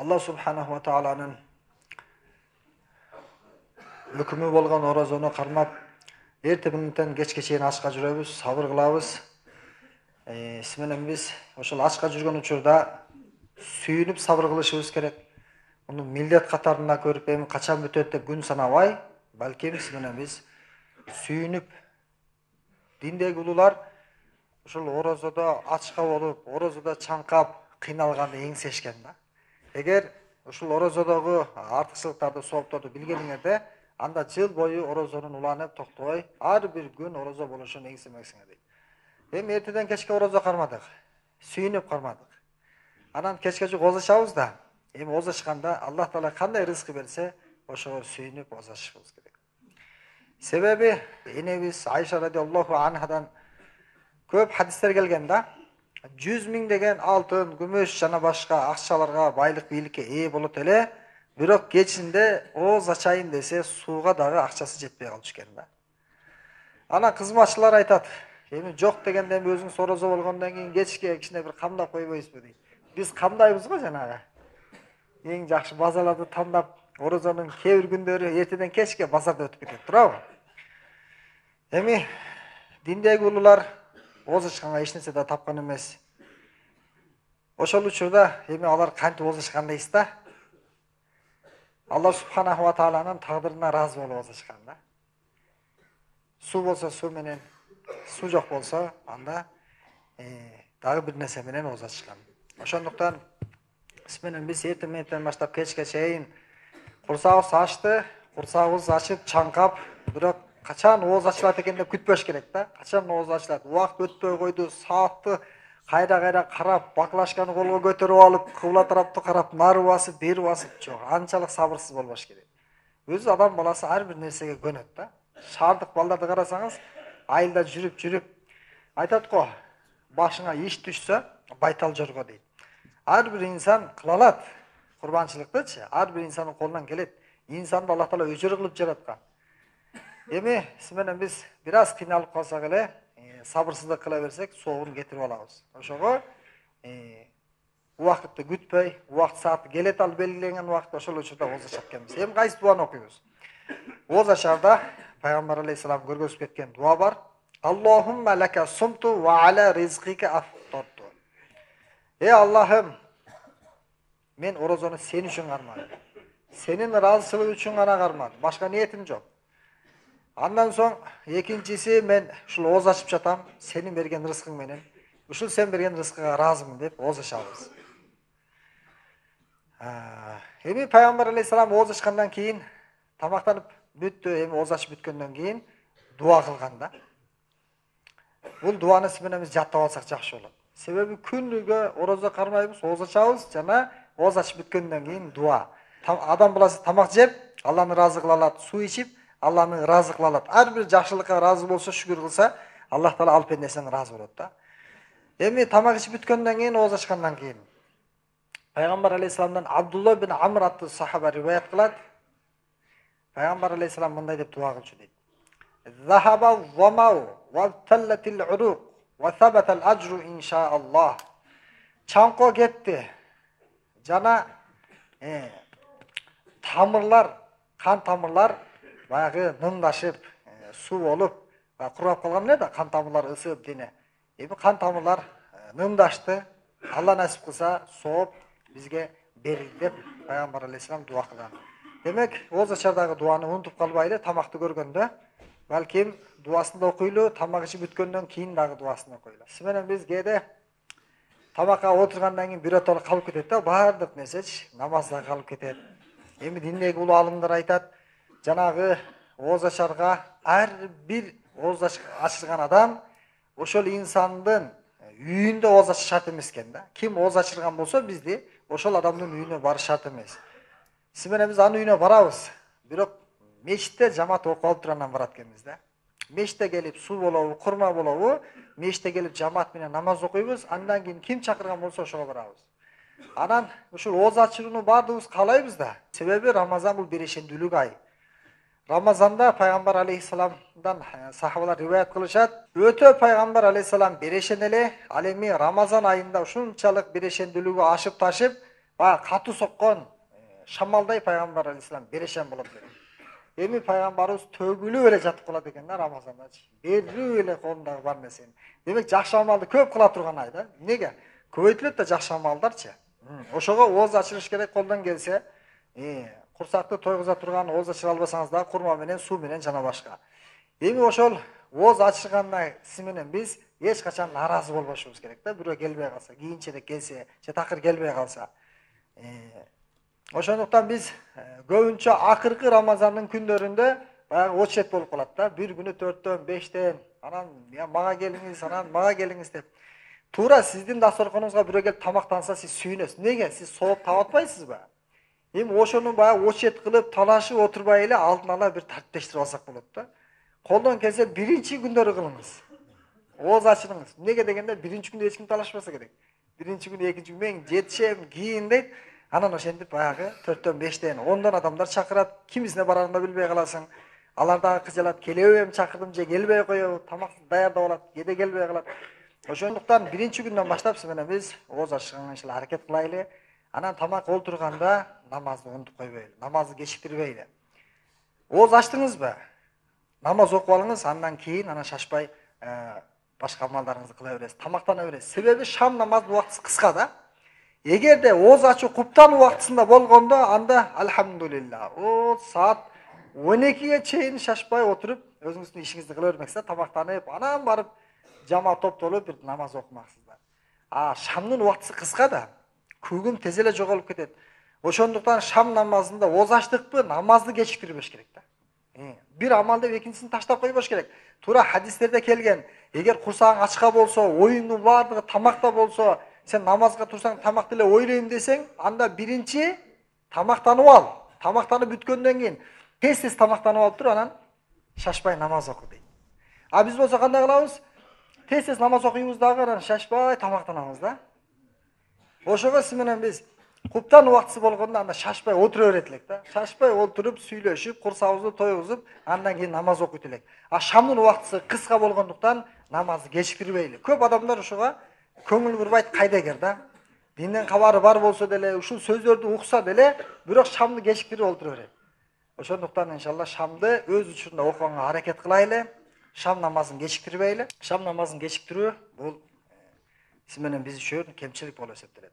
Allah subhanahu wa ta'alanın hükümü bolgan orazonu karmap, ertebinten geçke çeyin açka жүрөбүz, sabır kılabız. Сименен biz ошол açka жүргөн учурда сүйүнүп sabır кылышыбыз керек. Муну милдет катарында көрүп, эми качан бүтөт деп күн санабай, балким сименен biz сүйүнүп диндеги улуулар ошол оразада ачка болуп, оразада чаңкап, кыйналганды эңсешкен да. Эгер ушул оразадагы артыкчылыктарды, соопторду билгениңерде, анда жыл бою оразонун уланып, токтобой, ар бир күн ораза болушун эңсемексиңер дейт. Эми эртеден кечке ораза кармадык, сүйүнүп кармадык. Анан кечке жук озашабыз да, эми озашканда Аллах Таала кандай рызкы берсе, ошого сүйүнүп озашыбыз керек. Себеби энебиз Айша радиаллаху анхадан көп хадистер келген да. 100 000 деген алтын, күмүш жана башка акчаларга, байлык бийликке ээ болот эле, бирок кечинде ооз ачайын десе сууга дагы акчасы жетпей калчу экен да. Анан кызматчылар айтат, эми жок дегенде өзүңүз ораза болгондон кийин кечке кичине бир камдап койбойсузбу дейт. Биз камдайбыз го жанагы. Эң жакшы базарларды тандап, оразанын кээ бир күндөрү эртеден кечке базарда өтүп кетет, туурабы? Эми диндеги улуулар озашканга эч нерсе да тапкан эмес. Ошол учурда эми алар кантип озашкан дейсиз да? Алла субханаху ва тааланын тагдырына ыраазы болуп озашкан да. Суу болсо суу менен, суу жок болсо анда дагы бир нерсе менен озашкан. Ошондуктан менен биз эртеңден баштап кечке чейин курсагыбыз ачты, курсагыбыз ачып чаңкап, бирок качан ооз ачылат экен деп күтпөш керек да. Качан ооз ачылат? Убакыт өтпөй койду, саатты кайра карап, баклашканы колго көтөрүп алып, кыбла тарапты карап, нары басып, бери басып, жок, анчалык сабырсыз болбош керек. Өзү адам баласы ар бир нерсеге көнөт да. Шаардык балдарды карасаңыз, айылда жүрүп айтат го, башыңа иш түшсө, байтал жорго дейт. Ар бир инсан кыла алат, курбанчылыктычы, ар бир инсандын колунан келет. Инсанды Аллах Таала өчөрү кылып жараткан. Эми менен биз бир аз кыйналып калсак эле, сабырсыздык кыла берсек, соогун кетирип алабыз. Ошого убакытты күтпөй, убакыт сааты келет ал белгиленген убакытта ошол учурда озашат экенбиз. Эми кайсы дуаны окуйбуз? Озашарда Пайгамбар алейхиссалам көргөзүп кеткен дуа бар. Аллахумма лака сумту ва аля ризкика афтарту. Аллахым, мен оразаны сен үчүн кармадым. Сенин ыраазычылыгың үчүн гана кармадым. Башка ниетим жок. Андан соң экинчиси, мен ушул ооз ачып жатам, сенин берген рызкың менен. Ушул сен берген рызкыга ыраазымын деп озашабыз. Эми Пайгамбар алейхиссалам ооз ачкандан кийин тамактанып бүттү, эми ооз ачып бүткөндөн кийин дуа кылган да. Бул дуаны менен биз жаттап алсак жакшы болот. Себеби күнүгө ораза кармайбыз, ооз ачабыз жана ооз ачып бүткөндөн кийин дуа. Адам баласы тамак жеп, Алланы ыраазы кыла алат, суу ичип, Алланы ыраазы кыла алат. Ар бир жакшылыкка ыраазы болсо, шүгүр кылса, Аллах Таала ал пендесинен ыраазы болот да. Эми тамак ичип бүткөндөн кийин, ооз ачкандан кийин Пайгамбар алейхиссаламдан Абдулла бин Амр аттуу сахаба риваят кылат. Пайгамбар алейхиссалам мындай деп дуа кылчу дейт. Захаба замау ва таллатил уруq ва сабатал ажру иншааллах. Чаңко кетти. Жана тамырлар, кан тамырлар баягы нымдашып, суу болуп, курап калган эле да, кан тамырлар ысып дене. Эми кан тамырлар нымдашты. Алла насип кылса, сооп бизге берилди деп Пайгамбар алейхиссалам дуа кылган. Демек, ооз ачардагы дуаны унутуп калбайлы, тамакты көргөндө, балким дуасын да окуйлу, тамак ичип бүткөндөн кийин дагы дуасын окуйлу. Менен биз кээде тамакка отургандан кийин биротоло калып кетет да, баардык нерсечи, намаз да калып кетет. Эми диндеги улуу алымдар айтат, жанагы ооз ачарга ар бир ооз ачырган адам ошол инсандын үйүндө ооз ачыш шарт эмес экен да. Ким ооз ачырган болсо бизди ошол адамдын үйүнө барыш шарт эмес. Менен биз анын үйүнө барабыз. Бирок мечитте жамаат окуп алып турандан барат экенбиз да. Мечитте келип суу болобу, курма болобу, мечитте келип жамаат менен намаз окуйбуз, андан кийин ким чакырган болсо ошого барабыз. Анан ушул ооз ачырууну баардыгыбыз каалайбыз да. Себеби Рамазан бул берешендүүлүк ай. Рамазанда Пайгамбар алейхиссаламдан сахабалар риваят кылышат. Өтө Пайгамбар алейхиссалам берешен эле, ал эми Рамазан айында ушунчалык берешендүүлүгү ашып ташып, Баягы катуу соккон шамалдай пайгамбар алейхисалам берешен болот деген. Эми пайгамбарыбыз төгүлүп эле жатып калат экен да Рамазандачы. Берип эле колундагы бар нерсени. Демек жакшы амалды көп кыла турган ай да. Неге? Көбөйтүлөт да жакшы амалдарчы. Ошого ооз ачырыш керек колдон келсе. Курсакты тойгуза турган ооз ачыра албасаңыз да курма менен, суу менен жана башка. Эми ошол ооз ачыргандан менен биз эч качан наразы болбошубуз керек да. Бирөө келбей калса, кийинчерээк келсе, же такыр келбей калса. Ошондуктан биз көбүнчө акыркы Рамазандын күндөрүндө баягы очередь болуп калат да. Бир күнү 4төн, 5тен, анан мага келиңиз, анан мага келиңиз деп. Туура сиздин дасторконуңузга бирөө келип тамактанса сиз сүйүнөсүз. Неге? Сиз сооп таап атпайсызбы? Эми ошону баягы очередь кылып, талашып отурбай эле алдын ала бир тартиптештирип алсак болот да. Колдон келсе биринчи күндөрү кылыңыз. Ооз ачырыңыз. Неге дегенде биринчи күндө эч ким талашпаса керек. Биринчи күнү, экинчи күнү мен жетишем, кийин дейт. Анан ошентип баягы 4төн, 5тен, 10дон адамдар чакырат. Кимисине барарын да билбей каласың. Алар дагы кыжалат. Келебем, чакырдым же келбей коебу, тамак даярдап алат, кээде келбей калат. Ошондуктан биринчи күндөн баштап сиз менен биз ооз ачырганга аракет кылайлы. Анан тамак олтурганда намазды унутуп койбойлу. Намазды кечиктирбейли. Ооз ачтыңызбы? Намаз окуп алыңыз, андан кийин анан шашпай башка амалдарыңызды кыла бересиз. Тамактана бересиз. Себеби шам намазынын убактысы кыска да. Эгерде ооз ачуу куптан убактысында болгондо, анда альхамдулилла. О саат 12ге чейин шашпай отуруп, өзүңүздүн ишиңизди кыла бермексиз, тамактанып, анан барып жама топтолуп бир намаз окумаксыздар. Шамдын убактысы кыска да. Күгүм тез эле жоголуп кетет. Ошондуктан шам намазында ооз ачтыкпы, намазды кечиктирбеш керек да. Бир амал деп экинчисин таштап койбош керек. Туура хадистерде келген. Эгер курсагың ачка болсо, оюңдун баардыгы тамакта болсо, сен намазга турсаң, тамакты эле ойлойм десең, анда биринчи тамактанып ал. Тамактанып бүткөндөн кийин тез тамактанып алып тур, анан шашпай намаз оку дейт. Биз болсо кандай кылабыз? Тез намаз окуйбуз дагы, анан шашпай тамактанабыз да. Ошого сиз менен биз куптан убактысы болгондо анда шашпай отура берет элек да. Шашпай отуруп, сүйлөшүп, курсагыбызды тойгузуп, андан кийин намаз окуйт элек. Шамдын убактысы кыска болгондуктан намазды кечиктирбейли. Көп адамдар ошого көңүл бурбайт, кайдагер да. Динден кабары бар болсо деле, ушул сөздөрдү укса деле, бирок шамды кечиктирип отура берет. Ошондуктан иншалла шамды өз учурунда окуганга аракет кылайлы. Шам намазын кечиктирбейли. Шам намазын кечиктирүү бул сиз менен биз үчүн кемчилик болуп эсептелет.